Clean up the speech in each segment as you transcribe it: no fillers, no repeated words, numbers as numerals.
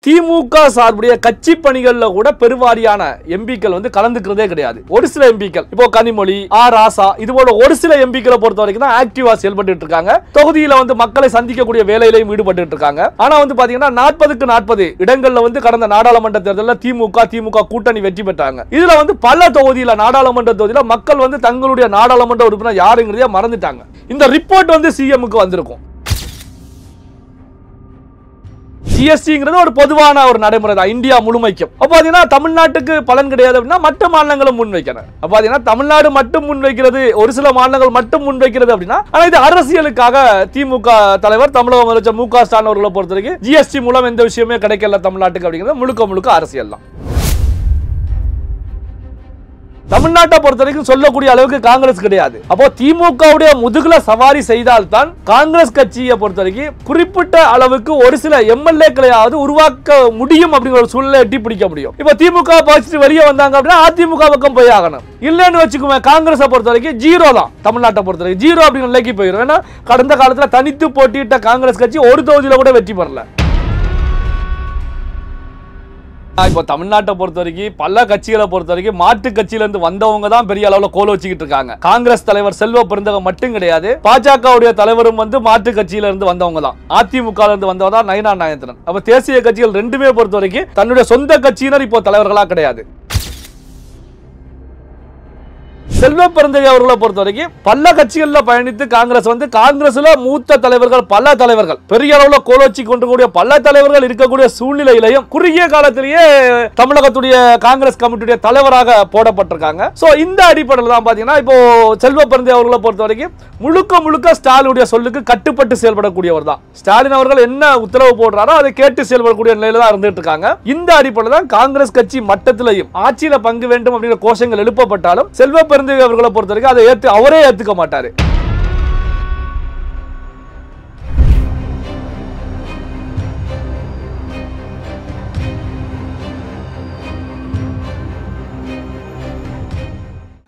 திமுக சார்புடைய கட்சி பணிகள்ல கூட பெருவாரியான எம்பிக்கள் வந்து கலந்துக்கிறதே கிடையாது. ஒரு சில எம்பிக்கள் இப்போ கனிமொழி, ராசா இது போல ஒரு சில எம்பிக்களை பொறுத்த வரைக்கும் தான் ஆக்டிவா செயல்பட்டு இருக்காங்க. தொகுதியில வந்து மக்களை சந்திக்கக்கூடிய வேலையிலையும் ஈடுபட்டு இருக்காங்க. ஆனா வந்து பாத்தீங்கன்னா 40க்கு 40 இடங்கள்ல வந்து கடந்த நாடாளுமன்ற தேர்தலில் திமுக கூட்டணி வெற்றி பெற்றாங்க. இதுல வந்து பல தொகுதியில நாடாளுமன்ற தொகுதியில மக்கள் வந்து தங்களுடைய நாடாளுமன்ற உறுப்பினர் யாருங்கிறதே மறந்துட்டாங்க. இந்த ரிப்போர்ட் வந்து சிஎம்க்கு வந்திருக்கும். ஜிஎஸ்டிங்கிறது ஒரு பொதுவான ஒரு நடைமுறை தான் இந்தியா முழுமைக்கும். அப்ப பாத்தீங்கன்னா தமிழ்நாட்டுக்கு பலன் கிடையாது அப்படின்னா மற்ற மாநிலங்களும் முன்வைக்கணும். அப்ப பாத்தீங்கன்னா தமிழ்நாடு மட்டும் முன்வைக்கிறது, ஒரு சில மாநிலங்கள் மட்டும் முன்வைக்கிறது அப்படின்னா, ஆனா இது அரசியலுக்காக திமுக தலைவர் தமிழக முதலமைச்சர் மு.க. ஸ்டாலின் அவர்களை பொறுத்த வரைக்கும் ஜிஎஸ்டி மூலம் எந்த விஷயமே கிடைக்கல தமிழ்நாட்டுக்கு அப்படிங்கிறது முழுக்க அரசியல் தான். தமிழ்நாட்டை பொறுத்த வரைக்கும் சொல்லக்கூடிய அளவுக்கு காங்கிரஸ் கிடையாது. அப்போ திமுகவுடைய முதுகுல சவாரி செய்தால்தான் காங்கிரஸ் கட்சியை பொறுத்த வரைக்கும் குறிப்பிட்ட அளவுக்கு ஒரு சில எம்எல்ஏக்களையாவது உருவாக்க முடியும் அப்படிங்கிற ஒரு சூழ்நிலை எட்டி பிடிக்க முடியும். இப்போ திமுக பாசிட்டு வெளியே வந்தாங்க அப்படின்னா அதிமுக பக்கம் போய் ஆகணும். இல்லன்னு வச்சுக்கோங்க, காங்கிரஸை பொறுத்த வரைக்கும் ஜீரோ தான். தமிழ்நாட்டை பொறுத்த வரைக்கும் ஜீரோ அப்படிங்கிற நிலைக்கு போயிடும். ஏன்னா கடந்த காலத்துல தனித்து போட்டியிட்ட காங்கிரஸ் கட்சி ஒரு தொகுதியில கூட வெற்றி பெறல. இப்போ தமிழ்நாட்டை பொறுத்த வரைக்கும் பல கட்சிகளை பொறுத்த வரைக்கும் மாற்று கட்சியில இருந்து வந்தவங்க தான் பெரிய அளவுல கோல வச்சுக்கிட்டு இருக்காங்க. காங்கிரஸ் தலைவர் செல்வ பெருந்தகம் மட்டும் கிடையாது, பாஜகவுடைய தலைவரும் வந்து மாற்று கட்சியில இருந்து வந்தவங்க தான். அதிமுக இருந்து வந்தவங்க தான் நயினார் நாகேந்திரன். அப்ப தேசிய கட்சிகள் ரெண்டுமே பொறுத்த வரைக்கும் தன்னுடைய சொந்த கட்சியினர் இப்போ தலைவர்களா கிடையாது. செல்வ பெருந்தகை அவர்களை பொறுத்த வரைக்கும் பல கட்சிகளில் பயணித்து காங்கிரஸ் வந்து காங்கிரஸ்ல மூத்த தலைவர்கள் பல தலைவர்கள் பெரிய அளவுல கோலோச்சி கொண்டிருக்கக்கூடிய பல தலைவர்கள் இருக்கக்கூடிய சூழ்நிலையிலையும் குறுகிய காலத்திலேயே தமிழகத்துடைய காங்கிரஸ் கமிட்டியுடைய தலைவராக போடப்பட்டிருக்காங்க. சோ இந்த அடிப்படையில் தான் பாத்தீங்கன்னா இப்போ செல்வ பெருந்தகை அவர்களை பொறுத்த வரைக்கும் முழுக்க ஸ்டாலினுடைய சொல்லுக்கு கட்டுப்பட்டு செயல்படக்கூடியவர் தான். ஸ்டாலின் அவர்கள் என்ன உத்தரவு போடுறாரோ அதை கேட்டு செயல்படக்கூடிய நிலையில தான் இருந்துட்டு இருக்காங்க. இந்த அடிப்படையில் தான் காங்கிரஸ் கட்சி மட்டத்திலையும் ஆட்சியில பங்கு வேண்டும் அப்படிங்கிற கோஷங்கள் எழுப்பப்பட்டாலும் செல்வ பெருந்தகை அவர்களை பொறுத்த வரைக்கும் அதை அவரே ஏத்துக்க மாட்டாரு.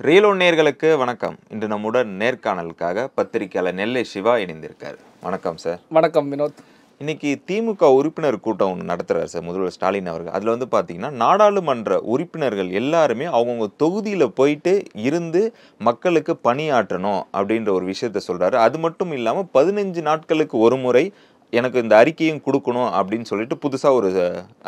ரியல் ஒன் நேயர்களுக்கு வணக்கம். இன்று நம்முடன் நேர்காணலுக்காக பத்திரிகையாளர் நெல்லை சிவா இணைந்திருக்காரு. வணக்கம் சார். வணக்கம் வினோத். இன்னைக்கு திமுக உறுப்பினர் கூட்டம் ஒன்று நடத்துறாரு சார் முதல்வர் ஸ்டாலின் அவர்கள். அதுல வந்து பாத்தீங்கன்னா நாடாளுமன்ற உறுப்பினர்கள் எல்லாருமே அவங்கவுங்க தொகுதியில போயிட்டு இருந்து மக்களுக்கு பணியாற்றணும் அப்படின்ற ஒரு விஷயத்த சொல்றாரு. அது மட்டும் இல்லாம 15 நாட்களுக்கு ஒரு முறை எனக்கு இந்த அறிக்கையும் கொடுக்கணும் அப்படின்னு சொல்லிட்டு புதுசா ஒரு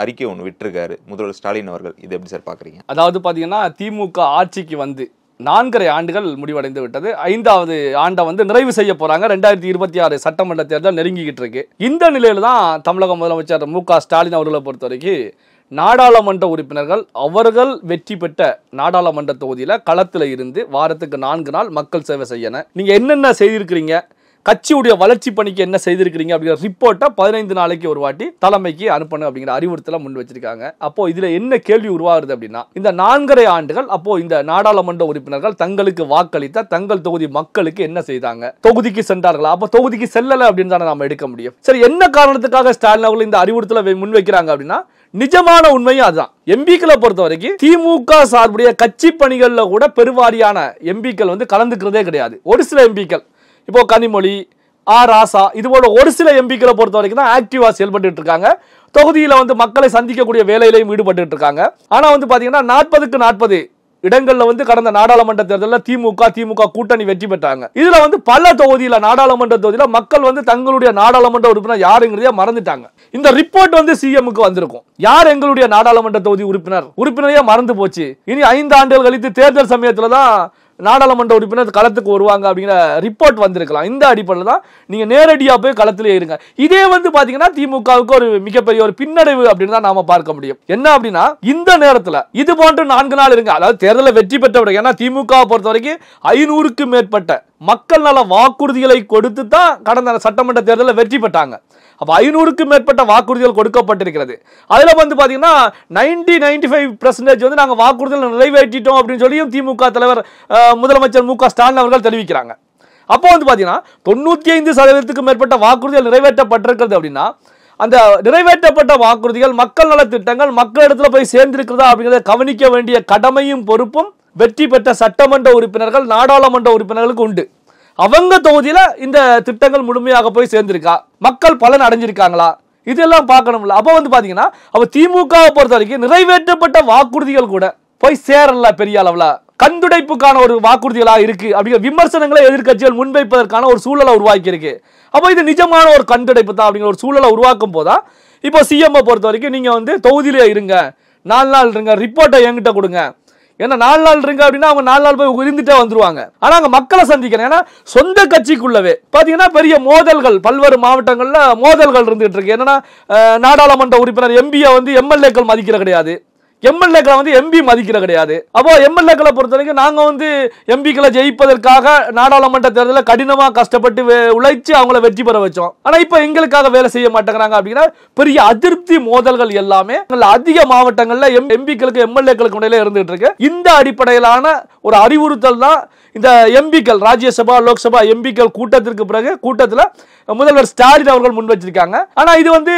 அறிக்கை ஒன்று விட்டுருக்காரு முதல்வர் ஸ்டாலின் அவர்கள். இது எப்படி சார் பாக்குறீங்க? அதாவது பாத்தீங்கன்னா திமுக ஆட்சிக்கு வந்து 4.5 ஆண்டுகள் முடிவடைந்து விட்டது. 5வது ஆண்டை வந்து நிறைவு செய்ய போறாங்க. 2026 சட்டமன்ற தேர்தல் நெருங்கிக்கிட்டு இருக்கு. இந்த நிலையில தான் தமிழக முதலமைச்சர் மு.க. ஸ்டாலின் அவர்களை பொறுத்த வரைக்கும் நாடாளுமன்ற உறுப்பினர்கள் அவர்கள் வெற்றி பெற்ற நாடாளுமன்ற தொகுதியில களத்துல இருந்து வாரத்துக்கு 4 நாள் மக்கள் சேவை செய்யணும். நீங்க என்னென்ன செய்திருக்கிறீங்க, கட்சியுடைய வளர்ச்சி பணிக்கு என்ன செய்திருக்கிறீங்க அப்படிங்கிற ரிப்போர்ட்டை 15 நாளைக்கு ஒரு வாட்டி தலைமைக்கு அனுப்பணும் அப்படிங்கிற அறிவுறுத்தலை முன் வச்சிருக்காங்க. அப்போ இதுல என்ன கேள்வி உருவாகுது அப்படின்னா, இந்த 4.5 ஆண்டுகள் அப்போ இந்த நாடாளுமன்ற உறுப்பினர்கள் தங்களுக்கு வாக்களித்த தங்கள் தொகுதி மக்களுக்கு என்ன செய்தாங்க? தொகுதிக்கு சென்றார்களா? அப்போ தொகுதிக்கு செல்லல அப்படின்னு தானே நாம எடுக்க முடியும். சரி, என்ன காரணத்துக்காக ஸ்டாலின் அவர்கள் இந்த அறிவுறுத்தலை முன்வைக்கிறாங்க அப்படின்னா, நிஜமான உண்மையும் அதுதான். எம்பிக்களை பொறுத்த வரைக்கும் திமுக சார்புடைய கட்சி பணிகள்ல கூட பெருவாரியான எம்பிக்கள் வந்து கலந்துக்கிறதே கிடையாது. ஒரு சில எம்பிக்கள் இப்போ கனிமொழி, ராசா இது போல ஒரு சில எம்பிக்களை பொறுத்த வரைக்கும் தான் ஆக்டிவா செயல்பட்டு இருக்காங்க. தொகுதியில வந்து மக்களை சந்திக்கக்கூடிய வேலையிலையும் ஈடுபட்டு இருக்காங்க. ஆனா வந்து பாத்தீங்கன்னா 40க்கு 40 இடங்கள்ல வந்து கடந்த நாடாளுமன்ற தேர்தலில் திமுக கூட்டணி வெற்றி பெற்றாங்க. இதுல வந்து பல தொகுதியில நாடாளுமன்ற தொகுதியில மக்கள் வந்து தங்களுடைய நாடாளுமன்ற உறுப்பினர் யாருங்கிறதே மறந்துட்டாங்க. இந்த ரிப்போர்ட் வந்து சிஎம்க்கு வந்திருக்கும். யார் எங்களுடைய நாடாளுமன்ற தொகுதி உறுப்பினரையே மறந்து போச்சு. இனி 5 ஆண்டுகள் கழித்து தேர்தல் சமயத்துல தான் நாடாளுமன்ற உறுப்பினர் களத்துக்கு வருவாங்க அப்படிங்கிற ரிப்போர்ட் வந்திருக்கலாம். இந்த அடிப்படையில் தான் நீங்க நேரடியா போய் களத்திலே இருங்க. இதே வந்து பாத்தீங்கன்னா திமுகவுக்கு ஒரு மிகப்பெரிய ஒரு பின்னடைவு அப்படின்னு தான் நாம பார்க்க முடியும். என்ன அப்படின்னா, இந்த நேரத்தில் இது போன்று 4 நாள் இருங்க. அதாவது தேர்தலை வெற்றி பெற்றவர்கள், ஏன்னா திமுக பொறுத்த வரைக்கும் 500க்கு மேற்பட்ட மக்கள் நல வாக்குறுதிகளை கொடுத்து தான் கடந்த சட்டமன்ற தேர்தலில் வெற்றி பெற்றாங்க. அப்ப 500க்கு மேற்பட்ட வாக்குறுதிகள் கொடுக்கப்பட்டிருக்கிறது. அதுல வந்து பாத்தீங்கன்னா 95% வந்து நாங்க வாக்குறுதிகள் நிறைவேற்றிட்டோம் அப்படின்னு சொல்லி திமுக தலைவர் முதலமைச்சர் மு.க. ஸ்டாலின் அவர்கள் தெரிவிக்கிறாங்க. அப்போ வந்து பாத்தீங்கன்னா 95% மேற்பட்ட வாக்குறுதிகள் நிறைவேற்றப்பட்டிருக்கிறது அப்படின்னா, அந்த நிறைவேற்றப்பட்ட வாக்குறுதிகள் மக்கள் நல திட்டங்கள் மக்களிடத்துல போய் சேர்ந்திருக்கிறதா அப்படிங்கிறத கவனிக்க வேண்டிய கடமையும் பொறுப்பும் வெற்றி பெற்ற சட்டமன்ற உறுப்பினர்கள் நாடாளுமன்ற உறுப்பினர்களுக்கு உண்டு. அவங்க தொகுதியில இந்த திட்டங்கள் முழுமையாக போய் சேர்ந்திருக்கா, மக்கள் பலன் அடைஞ்சிருக்காங்களா, இதெல்லாம் பார்க்கணும்ல. அப்போ வந்து பாத்தீங்கன்னா அப்ப திமுகவை பொறுத்த வரைக்கும் நிறைவேற்றப்பட்ட வாக்குறுதிகள் கூட போய் சேரல பெரிய அளவுல. கண்துடைப்புக்கான ஒரு வாக்குறுதிகளா இருக்கு அப்படிங்கிற விமர்சனங்களை எதிர்க்கட்சிகள் முன்வைப்பதற்கான ஒரு சூழலை உருவாக்கி இருக்கு. அப்போ இது நிஜமான ஒரு கண்துடைப்பு தான் அப்படிங்கிற ஒரு சூழலை உருவாக்கும் போதா இப்போ சிஎம் பொறுத்த வரைக்கும் நீங்க வந்து தொகுதியிலே இருங்க, 4 நாள் இருங்க, ரிப்போர்ட்டை என்கிட்ட கொடுங்க. ஏன்னா 4 நாள் இருங்க அப்படின்னா அவங்க 4 நாள் போய் இருந்துட்டே வந்துருவாங்க. ஆனா அங்க மக்களை சந்திக்கணும். ஏன்னா சொந்த கட்சிக்குள்ளவே பாத்தீங்கன்னா பெரிய மோதல்கள் பல்வேறு மாவட்டங்கள்ல மோதல்கள் இருந்துட்டு இருக்கு. என்னன்னா நாடாளுமன்ற உறுப்பினர் எம்பியை வந்து எம்எல்ஏக்கள் மதிக்கிற கிடையாது, எம்எல்ஏக்களை வந்து எம்பி மதிக்கிற கிடையாது. அப்போ எம்எல்ஏக்களை பொறுத்த வரைக்கும் நாங்க வந்து எம்பிக்களை ஜெயிப்பதற்காக நாடாளுமன்ற தேர்தலில் கடினமா கஷ்டப்பட்டு உழைச்சு அவங்கள வெற்றி பெற வச்சோம். ஆனா இப்ப எங்களுக்காக வேலை செய்ய மாட்டேங்கிறாங்க அப்படின்னா பெரிய அதிருப்தி மோதல்கள் எல்லாமே அதிக மாவட்டங்கள்ல எம்பிக்களுக்கு எம்எல்ஏக்களுக்கு இடையில இருந்துட்டு இருக்கு. இந்த அடிப்படையிலான ஒரு அறிவுறுத்தல் தான் இந்த எம்பிக்கள் ராஜ்யசபா லோக்சபா எம்பிக்கள் கூட்டத்திற்கு பிறகு கூட்டத்தில் முதல்வர் ஸ்டாலின் அவர்கள் முன் வச்சிருக்காங்க. ஆனா இது வந்து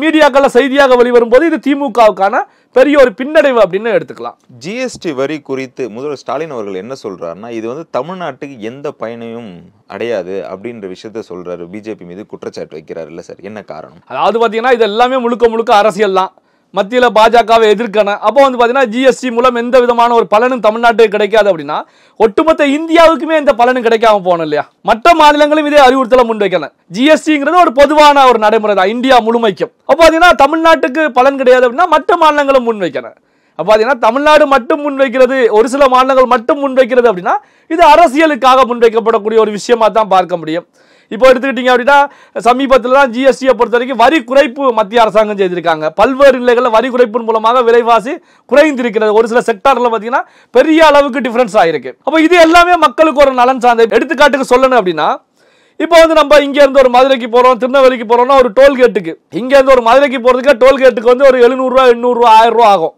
மீடியாக்கள்ல செய்தியாக வெளிவரும் போது இது திமுகவுக்கான பெரிய ஒரு பின்னடைவு அப்படின்னு எடுத்துக்கலாம். ஜிஎஸ்டி வரி குறித்து முதல்வர் ஸ்டாலின் அவர்கள் என்ன சொல்றாருன்னா, இது வந்து தமிழ்நாட்டுக்கு எந்த பயனையும் அடையாது அப்படின்ற விஷயத்த சொல்றாரு. பிஜேபி மீது குற்றச்சாட்டு வைக்கிறாரு இல்ல சார், என்ன காரணம்? அதாவது பாத்தீங்கன்னா இது எல்லாமே முழுக்க முழுக்க அரசியல் தான். மத்தியில பாஜகவை எதிர்க்கணும். அப்போ வந்து பாத்தீங்கன்னா ஜிஎஸ்டி மூலம் எந்த விதமான ஒரு பலனும் தமிழ்நாட்டுக்கு கிடைக்காது அப்படின்னா ஒட்டுமொத்த இந்தியாவுக்குமே இந்த பலனும் கிடைக்காம போகணும் இல்லையா? மற்ற மாநிலங்களும் இதே அறிவுறுத்தலை முன்வைக்கணும். ஜிஎஸ்டிங்கிறது ஒரு பொதுவான ஒரு நடைமுறை தான் இந்தியா முழுமைக்கும். அப்போ பாத்தீங்கன்னா தமிழ்நாட்டுக்கு பலன் கிடையாது அப்படின்னா மற்ற மாநிலங்களும் முன்வைக்கணும். அப்போ பாத்தீங்கன்னா தமிழ்நாடு மட்டும் முன்வைக்கிறது, ஒரு சில மாநிலங்கள் மட்டும் முன்வைக்கிறது அப்படின்னா இது அரசியலுக்காக முன்வைக்கப்படக்கூடிய ஒரு விஷயமா தான் பார்க்க முடியும். இப்போ எடுத்துக்கிட்டீங்க அப்படின்னா சமீபத்தில் தான் ஜிஎஸ்டியை பொறுத்த வரைக்கும் வரி குறைப்பு மத்திய அரசாங்கம் செய்திருக்காங்க. பல்வேறு நிலைகளில் வரி குறைப்பின் மூலமாக விலைவாசி குறைந்திருக்கிறது. ஒரு சில செக்டார்ல பார்த்தீங்கன்னா பெரிய அளவுக்கு டிஃபரன்ஸ் ஆயிருக்கு. அப்போ இது எல்லாமே மக்களுக்கு ஒரு நலன் சார்ந்த எடுத்துக்காட்டுக்கு சொல்லணும் அப்படின்னா இப்போ வந்து நம்ம இங்க இருந்து ஒரு மதுரைக்கு போறோம், திருநெல்வேலிக்கு போறோம்னா ஒரு டோல்கேட்டுக்கு இங்க இருந்து ஒரு மதுரைக்கு போறதுக்கு டோல்கேட்டுக்கு வந்து ஒரு 700 ரூபா 800 ரூபா 1000 ரூபா ஆகும்.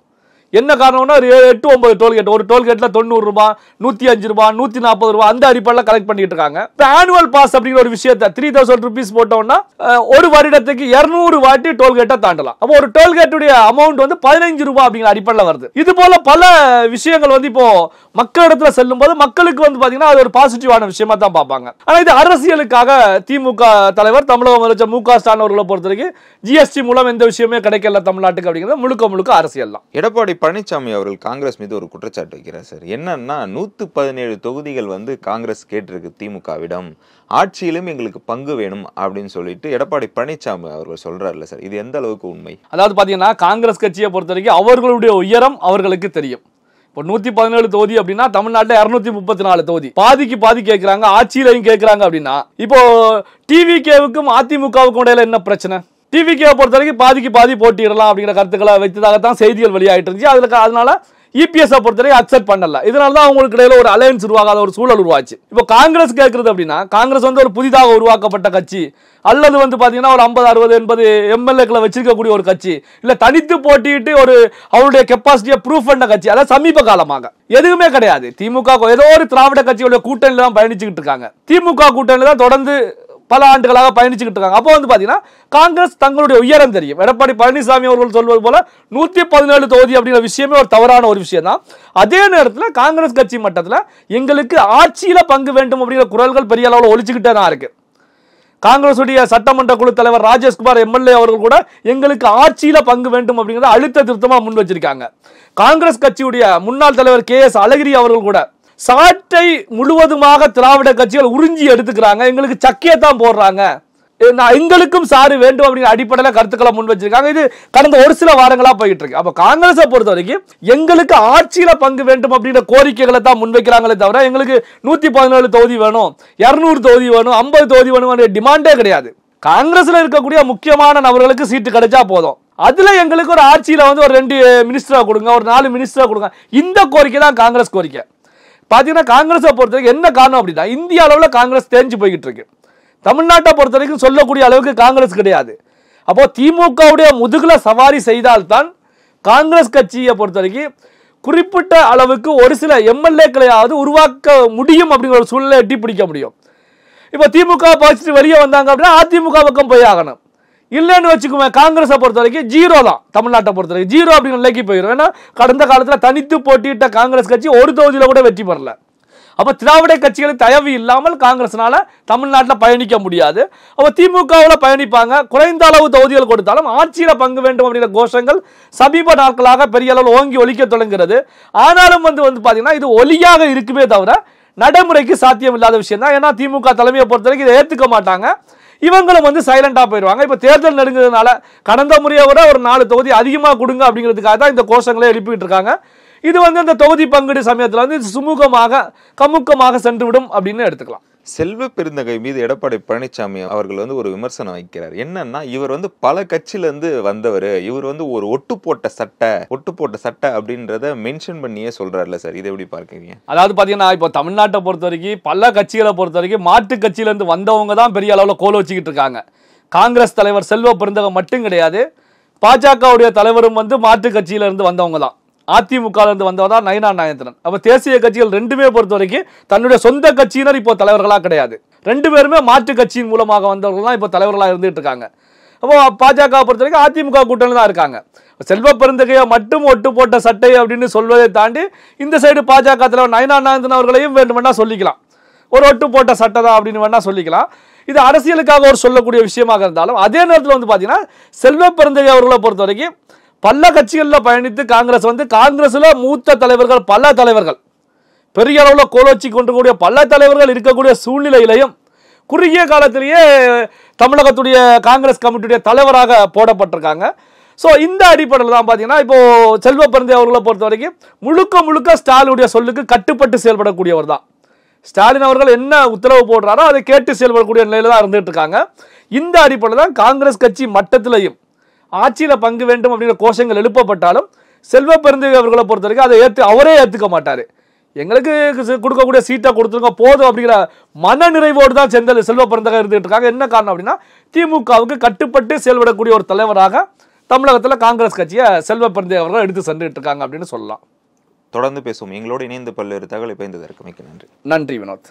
என்ன காரணம்னா ஒரு 8-9 டோல்கேட், ஒரு டோல்கேட்ல 90 ரூபாய் 105 ரூபாய் 140 ரூபாய் அந்த அடிப்படையில் கலெக்ட் பண்ணிட்டு இருக்காங்க. இப்போ ஆனுவல் பாஸ் அப்படிங்கிற ஒரு விஷயத்தை 3000 rupees போட்டோம்னா ஒரு வருடத்துக்கு 200 வாட்டி டோல்கேட்டை தாண்டலாம். அப்போ ஒரு டோல்கேட்டுடைய அமௌண்ட் வந்து 15 ரூபாய் அப்படிங்கிற அடிப்படையில் வருது. இது போல பல விஷயங்கள் வந்து இப்போ மக்களிடத்துல செல்லும் போது மக்களுக்கு வந்து பாத்தீங்கன்னா அது ஒரு பாசிட்டிவான விஷயமா தான் பார்ப்பாங்க. ஆனா இது அரசியலுக்காக திமுக தலைவர் தமிழக முதலமைச்சர் மு க ஸ்டாலின் அவர்களை பொறுத்த வரைக்கும் ஜிஎஸ்டி மூலம் எந்த விஷயமே கிடைக்கல தமிழ்நாட்டுக்கு அப்படிங்கிறது முழுக்க முழுக்க அரசியல் தான். எடப்பாடி பழனிசாமி அவர்கள் காங்கிரஸ் மீது ஒரு குற்றச்சாட்டு வைக்கிறார் சார். என்னன்னா 117 தொகுதிகள் வந்து காங்கிரஸ் கேட்டிருக்கு திமுகவிடம், ஆட்சியிலும் எங்களுக்கு பங்கு வேணும் அப்படின்னு சொல்லிட்டு எடப்பாடி பழனிசாமி அவர்கள் சொல்றாருல்ல சார், இது எந்த அளவுக்கு உண்மை? அதாவது பாத்தீங்கன்னா காங்கிரஸ் கட்சியை பொறுத்த வரைக்கும் அவர்களுடைய உயரம் அவர்களுக்கு தெரியும். இப்போ 117 தொகுதி அப்படின்னா தமிழ்நாட்டில் 234 தொகுதி, பாதிக்கு பாதி கேட்கிறாங்க, ஆட்சியிலையும் கேட்கிறாங்க அப்படின்னா இப்போ டிவிகேவுக்கும் அதிமுகவுக்கும் இடையில என்ன பிரச்சனை? டிவிகே பொறுத்த வரைக்கும் பாதிக்கு பாதி போட்டியிடலாம் அப்படிங்கிற கருத்துக்களை வைத்ததாகத்தான் செய்திகள் வெளியாகிட்டு இருந்துச்சு. அதனால இபிஎஸ் பொறுத்தவரை அக்செப்ட் பண்ணல. இதனால தான் அவங்களுக்கு இடையில ஒரு அலையன்ஸ் உருவாகாத ஒரு சூழல் உருவாச்சு. இப்போ காங்கிரஸ் கேட்கறது அப்படின்னா காங்கிரஸ் வந்து ஒரு புதிதாக உருவாக்கப்பட்ட கட்சி அல்லது வந்து பாத்தீங்கன்னா ஒரு 50-60-80 எம்எல்ஏக்களை வச்சிருக்கக்கூடிய ஒரு கட்சி, இல்ல தனித்து போட்டிட்டு ஒரு அவருடைய கெப்பாசிட்டியை ப்ரூவ் பண்ண கட்சி, அதாவது சமீப காலமாக எதுவுமே கிடையாது. திமுக ஏதோ ஒரு திராவிட கட்சியோட கூட்டணியில தான் பயணிச்சுக்கிட்டு இருக்காங்க. திமுக கூட்டணியில தான் தொடர்ந்து பல ஆண்டுகளாக பயணிச்சுக்கிட்டு இருக்காங்க. அப்போ வந்து பாத்தீங்கன்னா காங்கிரஸ் தங்களுடைய உயரம் தெரியும். எடப்பாடி பழனிசாமி அவர்கள் சொல்வது போல 117 தொகுதி அப்படிங்கிற விஷயமே ஒரு தவறான ஒரு விஷயம் தான். அதே நேரத்தில் காங்கிரஸ் கட்சி மட்டத்தில் எங்களுக்கு ஆட்சியில பங்கு வேண்டும் அப்படிங்கிற குரல்கள் பெரிய அளவில் ஒழிச்சுக்கிட்டே தான் இருக்கு. காங்கிரசுடைய சட்டமன்ற குழு தலைவர் ராஜேஷ்குமார் எம்எல்ஏ அவர்கள் கூட எங்களுக்கு ஆட்சியில பங்கு வேண்டும் அப்படிங்கிறத அழுத்த திருத்தமா முன் வச்சிருக்காங்க. காங்கிரஸ் கட்சியுடைய முன்னாள் தலைவர் KS அழகிரி அவர்கள் கூட சாட்டை முழுவதுமாக திராவிட கட்சிகள் உறிஞ்சி எடுத்துக்கிறாங்க, எங்களுக்கு சக்கையை தான் போடுறாங்க, எங்களுக்கும் சாரு வேண்டும் அப்படிங்கிற அடிப்படையில் கருத்துக்களை முன் வச்சிருக்காங்க. இது கடந்த ஒரு சில வாரங்களா போயிட்டு இருக்கு. அப்ப காங்கிரஸை பொறுத்த வரைக்கும் எங்களுக்கு ஆட்சியில பங்கு வேண்டும் அப்படிங்கிற கோரிக்கைகளை தான் முன்வைக்கிறாங்களே தவிர எங்களுக்கு 117 தொகுதி வேணும், 200 தொகுதி வேணும், 50 தொகுதி வேணும் டிமாண்டே கிடையாது. காங்கிரஸ்ல இருக்கக்கூடிய முக்கியமான நபர்களுக்கு சீட்டு கிடைச்சா போதும், அதுல எங்களுக்கு ஒரு ஆட்சியில வந்து ஒரு 2 மினிஸ்டரா கொடுங்க, ஒரு 4 மினிஸ்டரா கொடுங்க, இந்த கோரிக்கை தான் காங்கிரஸ் கோரிக்கை. பாத்தீங்கன்னா காங்கிரஸை பொறுத்த வரைக்கும் என்ன காரணம் அப்படின்னா இந்திய அளவில் காங்கிரஸ் தேஞ்சு போய்கிட்டு இருக்கு. தமிழ்நாட்டை பொறுத்த வரைக்கும் சொல்லக்கூடிய அளவுக்கு காங்கிரஸ் கிடையாது. அப்போ திமுகவுடைய முதுகுல சவாரி செய்தால்தான் காங்கிரஸ் கட்சியை பொறுத்த வரைக்கும் குறிப்பிட்ட அளவுக்கு ஒரு சில எம்எல்ஏக்களையாவது உருவாக்க முடியும் அப்படிங்கிற ஒரு சூழ்நிலை எட்டி பிடிக்க முடியும். இப்போ திமுக பாசிட்டு வெளியே வந்தாங்க அப்படின்னா அதிமுக பக்கம் போய் ஆகணும். இல்லைன்னு வச்சுக்கோங்க, காங்கிரஸை பொறுத்த வரைக்கும் ஜீரோ தான். தமிழ்நாட்டை பொறுத்த வரைக்கும் ஜீரோ அப்படிங்கிற நிலைக்கு போயிடும். ஏன்னா கடந்த காலத்தில் தனித்து போட்டியிட்ட காங்கிரஸ் கட்சி ஒரு தொகுதியில் கூட வெற்றி பெறல. அப்ப திராவிட கட்சிகளின் தயவு இல்லாமல் காங்கிரஸ்னால தமிழ்நாட்டில் பயணிக்க முடியாது. அப்ப திமுகவில் பயணிப்பாங்க. குறைந்த அளவு தொகுதிகள் கொடுத்தாலும் ஆட்சியில பங்கு வேண்டும் அப்படிங்கிற கோஷங்கள் சமீப நாட்களாக பெரிய அளவில் ஓங்கி ஒலிக்க தொடங்குகிறது. ஆனாலும் பாத்தீங்கன்னா இது ஒலியாக இருக்குமே தவிர நடைமுறைக்கு சாத்தியம் இல்லாத விஷயம் தான். ஏன்னா திமுக தலைமையை பொறுத்த வரைக்கும் இதை ஏத்துக்க மாட்டாங்க. இவங்களும் சைலண்டா போயிடுவாங்க. இப்ப தேர்தல் நெருங்குறதுனால கடந்த முறையை விட ஒரு 4 தொகுதி அதிகமாக கொடுங்க அப்படிங்கிறதுக்காக தான் இந்த கோஷங்களை எழுப்பிட்டு இருக்காங்க. இது இந்த தொகுதி பங்கீடு சமயத்தில் சுமூகமாக கமுக்கமாக சென்றுவிடும் அப்படின்னு எடுத்துக்கலாம். செல்வ பெருந்தகை மீது எடப்பாடி பழனிசாமி அவர்கள் ஒரு விமர்சனம் வைக்கிறார். என்னன்னா, இவர் பல கட்சியில இருந்து வந்தவர், இவர் ஒரு ஒட்டு போட்ட சட்டை அப்படின்றத மென்ஷன் பண்ணியே சொல்றாருல சார், இதை எப்படி பார்க்கறீங்க? அதாவது பாத்தீங்கன்னா இப்போ தமிழ்நாட்டை பொறுத்த வரைக்கும் பல கட்சிகளை பொறுத்த வரைக்கும் மாற்று கட்சியில இருந்து வந்தவங்க தான் பெரிய அளவுல கோல வச்சுக்கிட்டு இருக்காங்க. காங்கிரஸ் தலைவர் செல்வ பெருந்தகை மட்டும் கிடையாது, பாஜகவுடைய தலைவரும் மாற்று கட்சியில இருந்து வந்தவங்க தான். அதிமுக இருந்து வந்தவர் தான் நயினார் நாகேந்திரன். அப்ப தேசிய கட்சிகள் ரெண்டுமே பொறுத்த வரைக்கும் தன்னுடைய சொந்த கட்சியினர் இப்போ தலைவர்களா கிடையாது. 2 பேருமே மாற்று கட்சியின் மூலமாக வந்தவர்கள் தான் இப்போ தலைவர்களா இருந்துட்டு இருக்காங்க. அப்போ பாஜக பொறுத்த வரைக்கும் அதிமுக கூட்டணி தான் இருக்காங்க. செல்வ பெருந்தகையை மட்டும் ஒட்டு போட்ட சட்டை அப்படின்னு சொல்வதை தாண்டி இந்த சைடு பாஜக தலைவர் நயினார் நாகேந்திரன் அவர்களையும் வேண்டுமென்னா சொல்லிக்கலாம், ஒரு ஒட்டு போட்ட சட்டை தான் அப்படின்னு வேணா சொல்லிக்கலாம். இது அரசியலுக்காக ஒரு சொல்லக்கூடிய விஷயமாக இருந்தாலும் அதே நேரத்தில் பாத்தீங்கன்னா செல்வ பெருந்தகை அவர்களை பொறுத்த வரைக்கும் பல கட்சிகளில் பயணித்து காங்கிரஸ்ல மூத்த தலைவர்கள் பல தலைவர்கள் பெரிய அளவில் கோலோச்சி கொண்டிருக்கக்கூடிய பல தலைவர்கள் இருக்கக்கூடிய சூழ்நிலையிலையும் குறுகிய காலத்திலேயே தமிழகத்துடைய காங்கிரஸ் கமிட்டியுடைய தலைவராக போடப்பட்டிருக்காங்க. ஸோ இந்த அடிப்படையில் தான் பார்த்தீங்கன்னா இப்போ செல்வ பெருந்தகை அவர்களை பொறுத்த வரைக்கும் முழுக்க ஸ்டாலினுடைய சொல்லுக்கு கட்டுப்பட்டு செயல்படக்கூடியவர் தான். ஸ்டாலின் அவர்கள் என்ன உத்தரவு போடுறாரோ அதை கேட்டு செயல்படக்கூடிய நிலையில தான் இருந்துட்டு இருக்காங்க. இந்த அடிப்படையில் தான் காங்கிரஸ் கட்சி மட்டத்திலையும் ஆட்சியில பங்கு வேண்டும் அப்படிங்கிற கோஷங்கள் எழுப்பப்பட்டாலும் செல்வ பெருந்தகை அவர்களை பொறுத்த வரைக்கும் அதை அவரே ஏற்றுக்க மாட்டாரு. எங்களுக்கு கொடுக்கக்கூடிய சீட்டை கொடுத்துருங்க போதும் அப்படிங்கிற மன நிறைவோடு தான் செல்வ பெருந்தகை இருந்துட்டு இருக்காங்க. என்ன காரணம் அப்படின்னா திமுகவுக்கு கட்டுப்பட்டு செயல்படக்கூடிய ஒரு தலைவராக தமிழகத்தில் காங்கிரஸ் கட்சியை செல்வ பெருந்தகை அவர்கள் எடுத்து சென்றுட்டு இருக்காங்க அப்படின்னு சொல்லலாம். தொடர்ந்து பேசுவோம். எங்களோடு இணைந்து பல்வேறு தகவலை பயந்ததற்கு மிக்க நன்றி. நன்றி வினோத்.